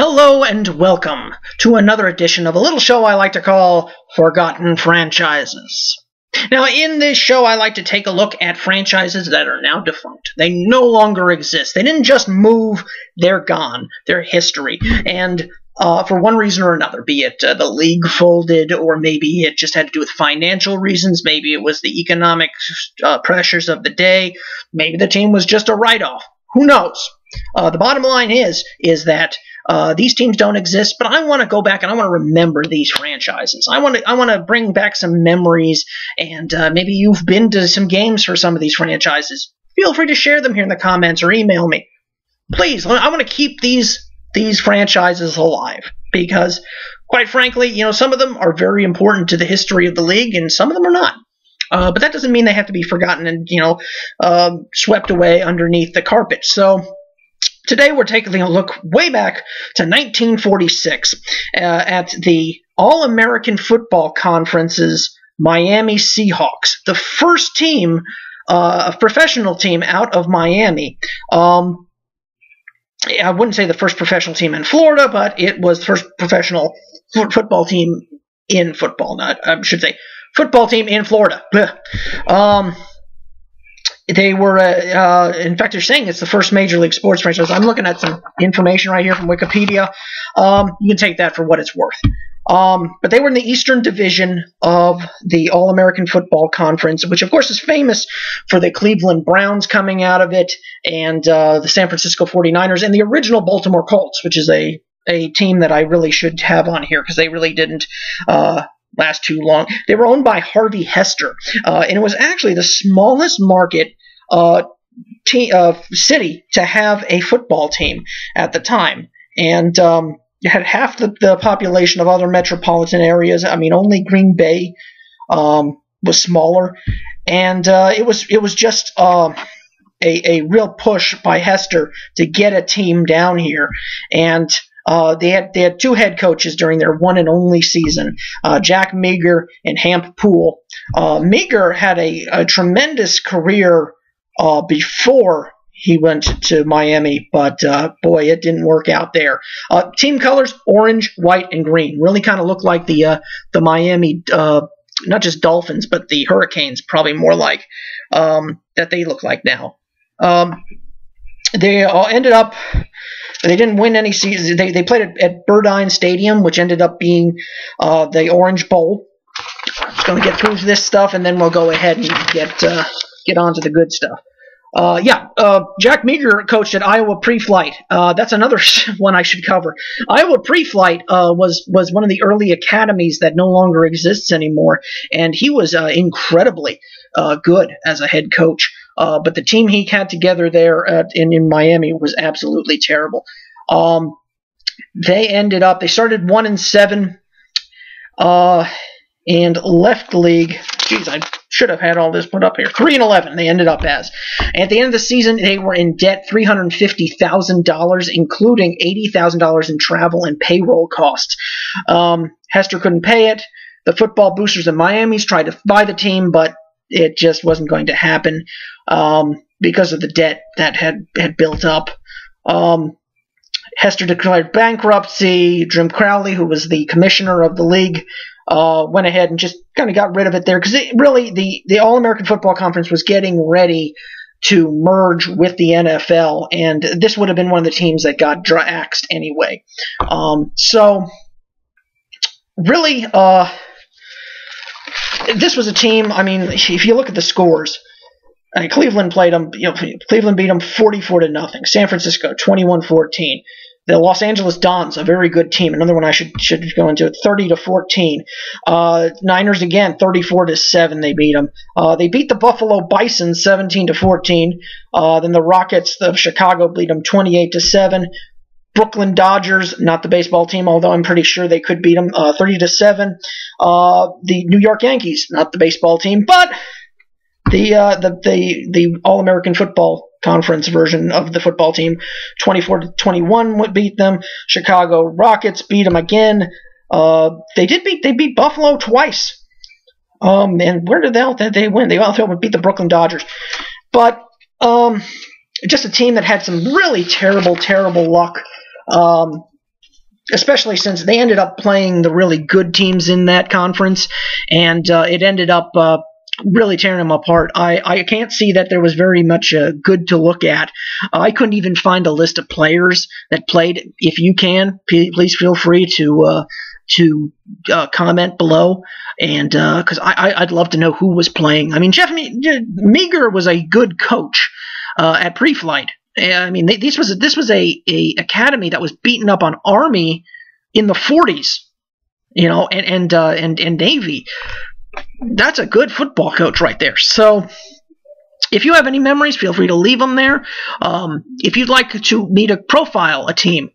Hello and welcome to another edition of a little show I like to call Forgotten Franchises. Now, in this show, I like to take a look at franchises that are now defunct. They no longer exist. They didn't just move, they're gone. They're history. And for one reason or another, be it the league folded, or maybe it just had to do with financial reasons, maybe it was the economic pressures of the day, maybe the team was just a write-off. Who knows? The bottom line is that these teams don't exist, but I want to go back and I want to remember these franchises. I want to bring back some memories, and maybe you've been to some games for some of these franchises. Feel free to share them here in the comments or email me. Please, I want to keep these franchises alive because, quite frankly, some of them are very important to the history of the league, and some of them are not. But that doesn't mean they have to be forgotten and swept away underneath the carpet. So today we're taking a look way back to 1946 at the All-American Football Conference's Miami Seahawks, the first team, a professional team out of Miami. I wouldn't say the first professional team in Florida, but it was the first professional football team in football. I should say football team in Florida. They were, in fact, they're saying it's the first Major League Sports franchise. I'm looking at some information right here from Wikipedia. You can take that for what it's worth. But they were in the Eastern Division of the All-American Football Conference, which, of course, is famous for the Cleveland Browns coming out of it, and the San Francisco 49ers, and the original Baltimore Colts, which is a team that I really should have on here because they really didn't last too long. They were owned by Harvey Hester, and it was actually the smallest market city to have a football team at the time, and it had half the population of other metropolitan areas. I mean, only Green Bay was smaller, and it was just a real push by Hester to get a team down here, and they had two head coaches during their one and only season, Jack Meagher and Hamp Poole. Meagher had a tremendous career before he went to Miami, but boy, it didn't work out there. Team colors: orange, white, and green. Really kind of look like the Miami, not just Dolphins, but the Hurricanes, probably more like that they look like now. They ended up. They didn't win any season. They played at Burdine Stadium, which ended up being the Orange Bowl. I'm just going to get through this stuff, and then we'll go ahead and get on to the good stuff. Jack Meagher coached at Iowa Pre-Flight. That's another one I should cover. Iowa Pre-Flight was one of the early academies that no longer exists anymore, and he was incredibly good as a head coach. But the team he had together there in Miami was absolutely terrible. They started 1-7 and left the league. Geez, I should have had all this put up here. 3-11 they ended up as. At the end of the season, they were in debt $350,000, including $80,000 in travel and payroll costs. Hester couldn't pay it. The football boosters in Miami tried to buy the team, but it just wasn't going to happen because of the debt that had built up. Hester declared bankruptcy. Jim Crowley, who was the commissioner of the league, went ahead and just kind of got rid of it there because the All-American Football Conference was getting ready to merge with the NFL, and this would have been one of the teams that got axed anyway. So really, this was a team. I mean, if you look at the scores, Cleveland played them. Cleveland beat them 44-0. San Francisco 21-14. The Los Angeles Dons, a very good team, another one I should go into it, 30-14. Niners again, 34-7. They beat them. They beat the Buffalo Bison 17-14. Then the Rockets of Chicago beat them 28-7. Brooklyn Dodgers, not the baseball team, although I'm pretty sure they could beat them, 30-7. The New York Yankees, not the baseball team, but the All-American Football Conference version of the football team, 24-21 would beat them. Chicago Rockets beat them again. They beat Buffalo twice. And where did they win? They also beat the Brooklyn Dodgers. But just a team that had some really terrible luck. especially since they ended up playing the really good teams in that conference, and it ended up really tearing them apart. I can't see that there was very much good to look at. I couldn't even find a list of players that played. If you can, please feel free to comment below, and because I'd love to know who was playing. I mean, Jeff Meager was a good coach at pre-flight. I mean, this was a academy that was beaten up on Army in the 40s, you know, and Navy. That's a good football coach right there. So if you have any memories, feel free to leave them there. If you'd like me to profile a team,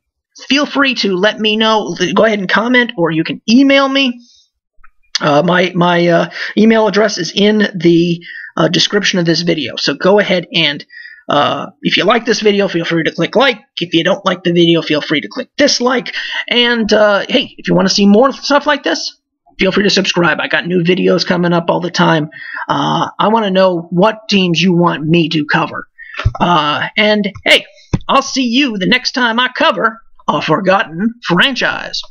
feel free to let me know. Go ahead and comment, or you can email me. My email address is in the description of this video. So go ahead and if you like this video, feel free to click like. If you don't like the video, feel free to click dislike. And hey, if you want to see more stuff like this, feel free to subscribe. I got new videos coming up all the time. I want to know what teams you want me to cover. And hey, I'll see you the next time I cover a forgotten franchise.